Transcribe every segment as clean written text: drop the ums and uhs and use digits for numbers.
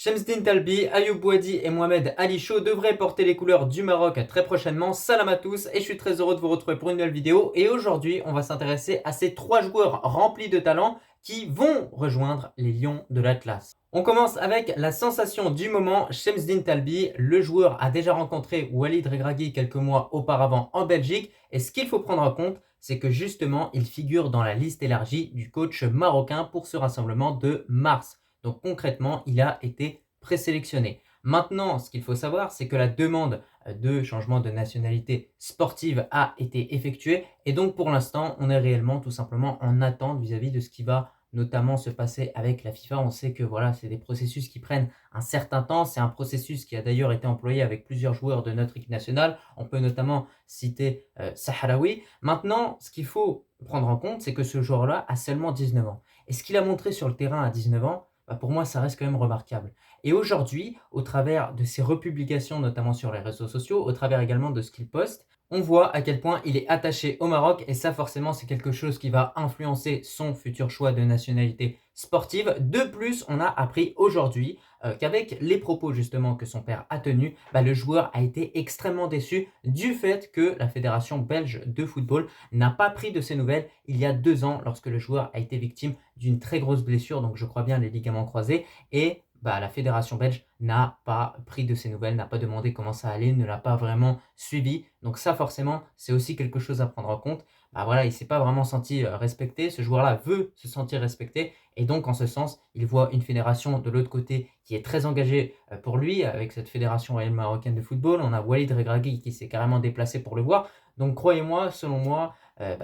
Shemzdine Talbi, Ayoub Bouadi et Mohamed Ali Chaud devraient porter les couleurs du Maroc très prochainement. Salam à tous et je suis très heureux de vous retrouver pour une nouvelle vidéo. Et aujourd'hui, on va s'intéresser à ces trois joueurs remplis de talent qui vont rejoindre les Lions de l'Atlas. On commence avec la sensation du moment, Shemzdine Talbi. Le joueur a déjà rencontré Walid Regragui quelques mois auparavant en Belgique. Et ce qu'il faut prendre en compte, c'est que justement, il figure dans la liste élargie du coach marocain pour ce rassemblement de mars. Donc concrètement, il a été présélectionné. Maintenant, ce qu'il faut savoir, c'est que la demande de changement de nationalité sportive a été effectuée. Et donc pour l'instant, on est réellement tout simplement en attente vis-à-vis de ce qui va notamment se passer avec la FIFA. On sait que voilà, c'est des processus qui prennent un certain temps. C'est un processus qui a d'ailleurs été employé avec plusieurs joueurs de notre équipe nationale. On peut notamment citer Sahraoui. Maintenant, ce qu'il faut prendre en compte, c'est que ce joueur-là a seulement 19 ans. Et ce qu'il a montré sur le terrain à 19 ans, pour moi, ça reste quand même remarquable. Et aujourd'hui, au travers de ses republications, notamment sur les réseaux sociaux, au travers également de ce qu'il poste, on voit à quel point il est attaché au Maroc et ça forcément c'est quelque chose qui va influencer son futur choix de nationalité sportive. De plus, on a appris aujourd'hui qu'avec les propos justement que son père a tenus, le joueur a été extrêmement déçu du fait que la Fédération belge de football n'a pas pris de ses nouvelles il y a 2 ans lorsque le joueur a été victime d'une très grosse blessure, donc je crois bien les ligaments croisés, et la fédération belge n'a pas pris de ses nouvelles, n'a pas demandé comment ça allait, ne l'a pas vraiment suivi. Donc ça forcément, c'est aussi quelque chose à prendre en compte. Voilà, il ne s'est pas vraiment senti respecté. Ce joueur-là veut se sentir respecté. Et donc, en ce sens, il voit une fédération de l'autre côté qui est très engagée pour lui, avec cette fédération royale marocaine de football. On a Walid Regragui qui s'est carrément déplacé pour le voir. Donc, croyez-moi, selon moi,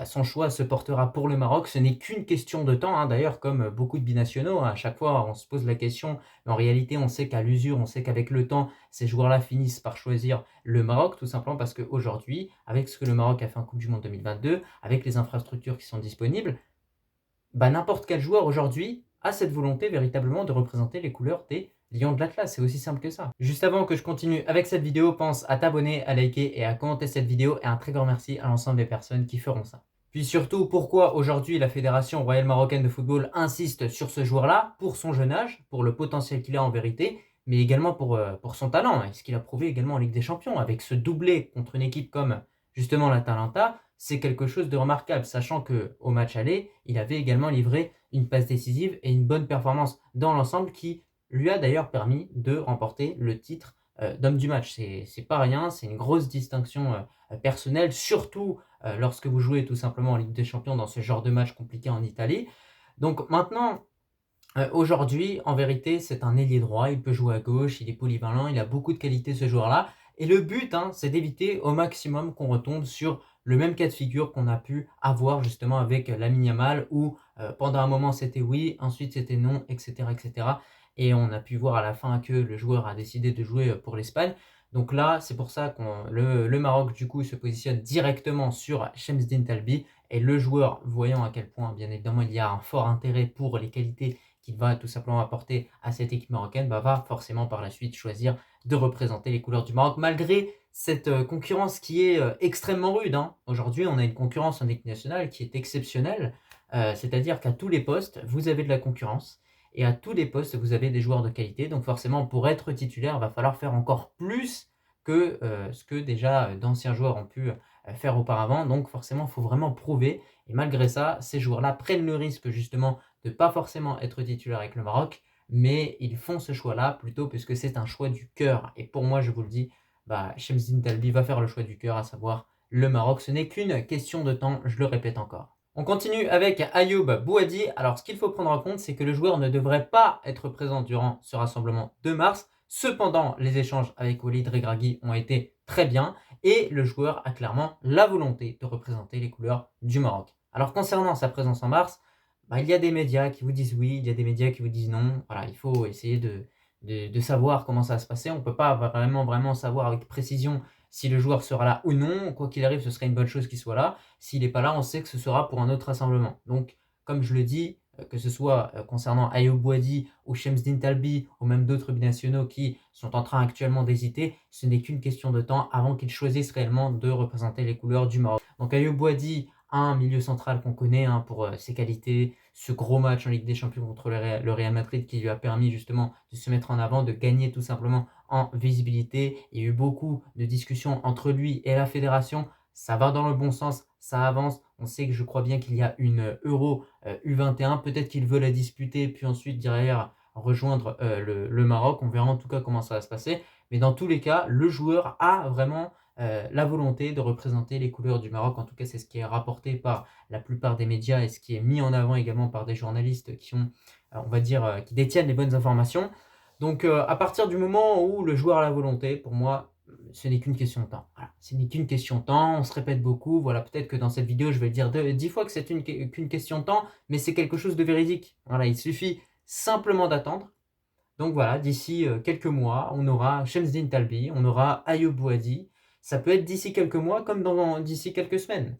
son choix se portera pour le Maroc. Ce n'est qu'une question de temps. D'ailleurs, comme beaucoup de binationaux, à chaque fois, on se pose la question. Mais en réalité, on sait qu'à l'usure, on sait qu'avec le temps, ces joueurs-là finissent par choisir le Maroc, tout simplement parce qu'aujourd'hui, avec ce que le Maroc a fait en Coupe du Monde 2022, avec les infrastructures qui sont disponibles, n'importe quel joueur aujourd'hui a cette volonté véritablement de représenter les couleurs des Lions de l'Atlas. C'est aussi simple que ça. Juste avant que je continue avec cette vidéo, pense à t'abonner, à liker et à commenter cette vidéo. Et un très grand merci à l'ensemble des personnes qui feront ça. Puis surtout, pourquoi aujourd'hui la Fédération royale marocaine de football insiste sur ce joueur-là, pour son jeune âge, pour le potentiel qu'il a en vérité, mais également pour son talent, et ce qu'il a prouvé également en Ligue des Champions, avec ce doublé contre une équipe comme justement l'Atalanta. C'est quelque chose de remarquable, sachant qu'au match aller, il avait également livré une passe décisive et une bonne performance dans l'ensemble qui lui a d'ailleurs permis de remporter le titre d'homme du match. C'est pas rien, c'est une grosse distinction personnelle, surtout lorsque vous jouez tout simplement en Ligue des Champions dans ce genre de match compliqué en Italie. Donc maintenant, aujourd'hui, en vérité, c'est un ailier droit, il peut jouer à gauche, il est polyvalent, il a beaucoup de qualité ce joueur-là. Et le but, c'est d'éviter au maximum qu'on retombe sur le même cas de figure qu'on a pu avoir justement avec Lamine Yamal, où pendant un moment c'était oui, ensuite c'était non, etc., etc. Et on a pu voir à la fin que le joueur a décidé de jouer pour l'Espagne. Donc là, c'est pour ça que le Maroc, du coup, se positionne directement sur Shemzdine Talbi. Et le joueur, voyant à quel point, bien évidemment, il y a un fort intérêt pour les qualités qu'il va tout simplement apporter à cette équipe marocaine, va forcément par la suite choisir de représenter les couleurs du Maroc, malgré cette concurrence qui est extrêmement rude. Aujourd'hui, on a une concurrence en équipe nationale qui est exceptionnelle, c'est-à-dire qu'à tous les postes, vous avez de la concurrence, et à tous les postes, vous avez des joueurs de qualité. Donc forcément, pour être titulaire, il va falloir faire encore plus que ce que déjà d'anciens joueurs ont pu faire auparavant. Donc forcément, il faut vraiment prouver. Et malgré ça, ces joueurs-là prennent le risque justement de ne pas forcément être titulaire avec le Maroc, mais ils font ce choix-là plutôt puisque c'est un choix du cœur. Et pour moi, je vous le dis, Shemzdine Talbi va faire le choix du cœur, à savoir le Maroc. Ce n'est qu'une question de temps, je le répète encore. On continue avec Ayoub Bouadi. Alors, ce qu'il faut prendre en compte, c'est que le joueur ne devrait pas être présent durant ce rassemblement de mars. Cependant, les échanges avec Walid Regragui ont été très bien et le joueur a clairement la volonté de représenter les couleurs du Maroc. Alors, concernant sa présence en mars, il y a des médias qui vous disent oui, il y a des médias qui vous disent non. Voilà, il faut essayer de savoir comment ça va se passer. On ne peut pas vraiment savoir avec précision si le joueur sera là ou non. Quoi qu'il arrive, ce serait une bonne chose qu'il soit là. S'il n'est pas là, on sait que ce sera pour un autre rassemblement. Donc, comme je le dis, que ce soit concernant Ayoub Bouadi ou Shemzdine Talbi ou même d'autres binationaux qui sont en train actuellement d'hésiter, ce n'est qu'une question de temps avant qu'ils choisissent réellement de représenter les couleurs du Maroc. Donc Ayoub Bouadi un milieu central qu'on connaît pour ses qualités, ce gros match en Ligue des Champions contre le Real Madrid qui lui a permis justement de se mettre en avant, de gagner tout simplement en visibilité. Il y a eu beaucoup de discussions entre lui et la fédération. Ça va dans le bon sens, ça avance. On sait que je crois bien qu'il y a une Euro U21. Peut-être qu'il veut la disputer, puis ensuite derrière rejoindre le Maroc. On verra en tout cas comment ça va se passer. Mais dans tous les cas, le joueur a vraiment la volonté de représenter les couleurs du Maroc. En tout cas, c'est ce qui est rapporté par la plupart des médias et ce qui est mis en avant également par des journalistes qui ont, on va dire, qui détiennent les bonnes informations. Donc, à partir du moment où le joueur a la volonté, pour moi, ce n'est qu'une question de temps. Voilà. Ce n'est qu'une question de temps, on se répète beaucoup. Voilà, peut-être que dans cette vidéo, je vais le dire 10 fois que c'est qu'une question de temps, mais c'est quelque chose de véridique. Voilà, il suffit simplement d'attendre. Donc voilà, d'ici quelques mois, on aura Shamsdine Talbi, on aura Ayoub Bouadi. Ça peut être d'ici quelques mois comme d'ici quelques semaines.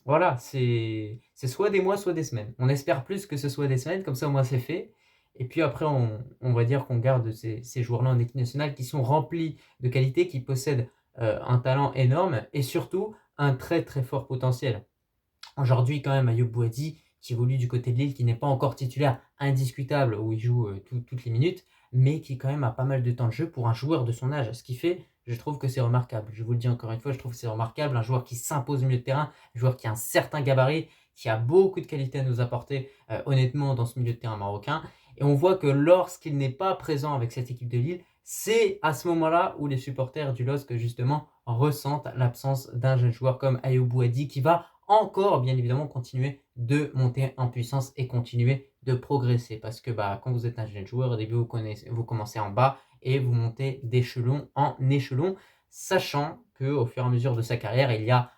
Voilà, c'est soit des mois, soit des semaines. On espère plus que ce soit des semaines, comme ça au moins c'est fait. Et puis après, on va dire qu'on garde ces joueurs-là en équipe nationale qui sont remplis de qualité, qui possèdent un talent énorme et surtout un très très fort potentiel. Aujourd'hui, quand même, Ayoub Bouadi, qui évolue du côté de Lille, qui n'est pas encore titulaire indiscutable, où il joue toutes les minutes, mais qui quand même a pas mal de temps de jeu pour un joueur de son âge. Ce qui fait, je trouve que c'est remarquable. Je vous le dis encore une fois, je trouve que c'est remarquable. Un joueur qui s'impose au milieu de terrain, un joueur qui a un certain gabarit, qui a beaucoup de qualités à nous apporter, honnêtement, dans ce milieu de terrain marocain. Et on voit que lorsqu'il n'est pas présent avec cette équipe de Lille, c'est à ce moment-là où les supporters du LOSC, justement, ressentent l'absence d'un jeune joueur comme Ayoub Bouadi qui va encore, bien évidemment, continuer de monter en puissance et continuer de progresser. Parce que quand vous êtes un jeune joueur, au début, vous commencez en bas et vous montez d'échelon en échelon, sachant qu'au fur et à mesure de sa carrière, il y a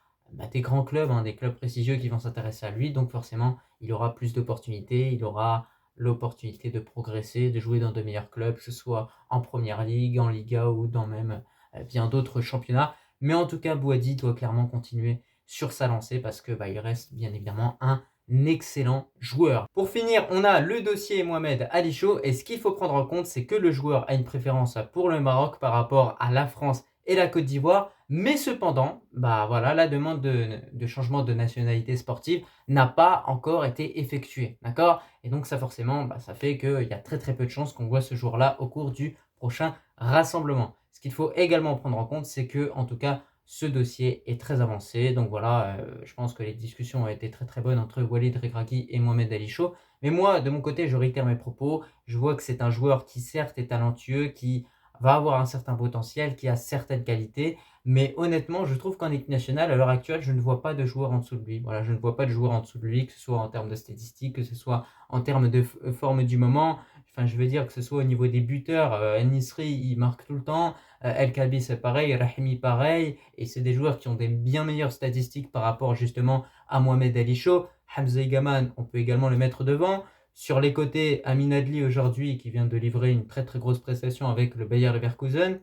des grands clubs, des clubs prestigieux qui vont s'intéresser à lui. Donc forcément, il aura plus d'opportunités, il aura l'opportunité de progresser, de jouer dans de meilleurs clubs, que ce soit en Première Ligue, en Liga ou dans même bien d'autres championnats. Mais en tout cas, Bouadi doit clairement continuer sur sa lancée parce que il reste bien évidemment un excellent joueur. Pour finir, on a le dossier Mohamed Ali Chaud et ce qu'il faut prendre en compte, c'est que le joueur a une préférence pour le Maroc par rapport à la France et la Côte d'Ivoire, mais cependant, voilà, la demande de changement de nationalité sportive n'a pas encore été effectuée, d'accord? Et donc ça forcément, ça fait qu'il y a très très peu de chances qu'on voit ce joueur-là au cours du prochain rassemblement. Ce qu'il faut également prendre en compte, c'est que, en tout cas, ce dossier est très avancé. Donc voilà, je pense que les discussions ont été très très bonnes entre Walid Regragui et Mohamed Ali Chaud. Mais moi, de mon côté, je réitère mes propos. Je vois que c'est un joueur qui certes est talentueux, qui va avoir un certain potentiel, qui a certaines qualités. Mais honnêtement, je trouve qu'en équipe nationale, à l'heure actuelle, je ne vois pas de joueur en dessous de lui. Voilà, je ne vois pas de joueur en dessous de lui, que ce soit en termes de statistiques, que ce soit en termes de forme du moment. Enfin, je veux dire que ce soit au niveau des buteurs, El-Nisri, il marque tout le temps. El Khabi, c'est pareil. Rahimi, pareil. Et c'est des joueurs qui ont des bien meilleures statistiques par rapport justement à Mohamed Ali Chaud. Hamza Gaman, on peut également le mettre devant. Sur les côtés, Amin Adli aujourd'hui, qui vient de livrer une très très grosse prestation avec le Bayer Leverkusen.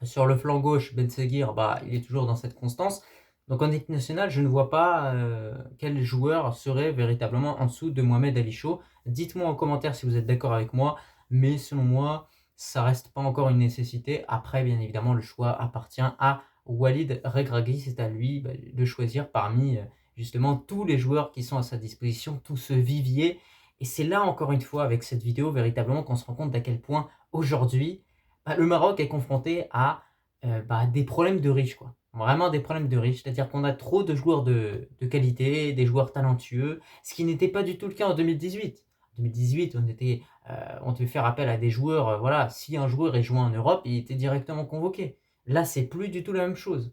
Sur le flanc gauche, Ben Seguir, il est toujours dans cette constance. Donc en équipe nationale, je ne vois pas quel joueur serait véritablement en dessous de Mohamed Ali Chaud. Dites-moi en commentaire si vous êtes d'accord avec moi, mais selon moi, ça reste pas encore une nécessité. Après, bien évidemment, le choix appartient à Walid Regragui. C'est à lui de choisir parmi justement tous les joueurs qui sont à sa disposition, tout ce vivier. Et c'est là, encore une fois, avec cette vidéo, véritablement, qu'on se rend compte d'à quel point aujourd'hui, le Maroc est confronté à des problèmes de riches, quoi. Vraiment des problèmes de riches, c'est-à-dire qu'on a trop de joueurs de qualité, des joueurs talentueux, ce qui n'était pas du tout le cas en 2018. En 2018, on devait faire appel à des joueurs, voilà, si un joueur est joué en Europe, il était directement convoqué. Là, c'est plus du tout la même chose.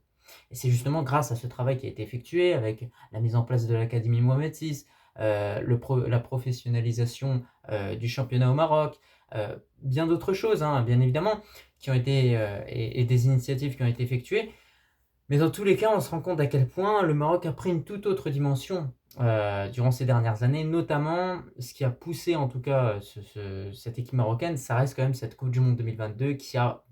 Et c'est justement grâce à ce travail qui a été effectué avec la mise en place de l'Académie Mohamed VI, la professionnalisation du championnat au Maroc, bien d'autres choses, bien évidemment, qui ont été et des initiatives qui ont été effectuées. Mais dans tous les cas, on se rend compte à quel point le Maroc a pris une toute autre dimension durant ces dernières années, notamment ce qui a poussé en tout cas cette équipe marocaine, ça reste quand même cette Coupe du Monde 2022 qui a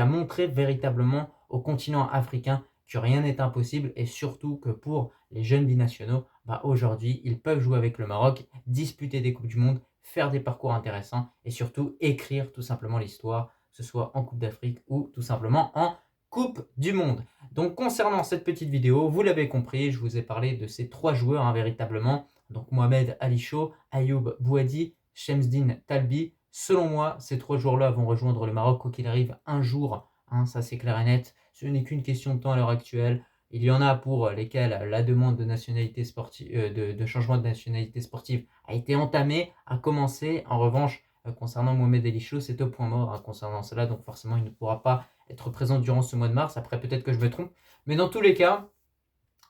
montré véritablement au continent africain que rien n'est impossible et surtout que pour les jeunes binationaux, aujourd'hui, ils peuvent jouer avec le Maroc, disputer des Coupes du Monde, faire des parcours intéressants et surtout écrire tout simplement l'histoire, que ce soit en Coupe d'Afrique ou tout simplement en Coupe du Monde. Donc concernant cette petite vidéo, vous l'avez compris, je vous ai parlé de ces 3 joueurs véritablement. Donc Mohamed Ali Chaud, Ayoub Bouadi, Shemsdine Talbi. Selon moi, ces 3 joueurs-là vont rejoindre le Maroc quoi qu'il arrive un jour, ça c'est clair et net. Ce n'est qu'une question de temps à l'heure actuelle. Il y en a pour lesquels la demande de nationalité sportive, de changement de nationalité sportive a été entamée, a commencé. En revanche, concernant Mohamed Ali Chaud, c'est au point mort concernant cela, donc forcément il ne pourra pas être présent durant ce mois de mars. Après, peut-être que je me trompe, mais dans tous les cas,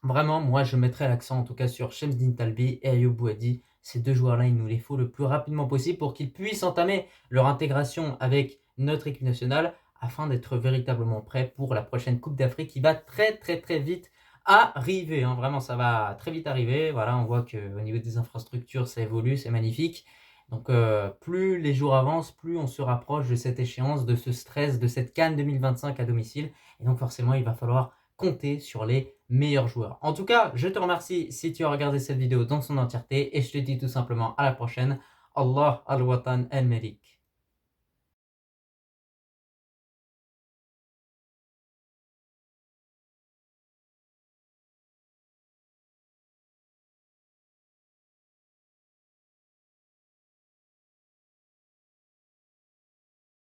vraiment, moi je mettrai l'accent en tout cas sur Shemsdine Talbi et Ayoub Bouadi. Ces 2 joueurs-là, il nous les faut le plus rapidement possible pour qu'ils puissent entamer leur intégration avec notre équipe nationale afin d'être véritablement prêts pour la prochaine Coupe d'Afrique qui va très vite arriver. Vraiment, ça va très vite arriver. Voilà, on voit qu'au niveau des infrastructures, ça évolue, c'est magnifique. Donc, plus les jours avancent, plus on se rapproche de cette échéance, de ce stress, de cette CAN 2025 à domicile. Et donc, forcément, il va falloir compter sur les meilleurs joueurs. En tout cas, je te remercie si tu as regardé cette vidéo dans son entièreté et je te dis tout simplement à la prochaine. Allah al-Watan al-Malik.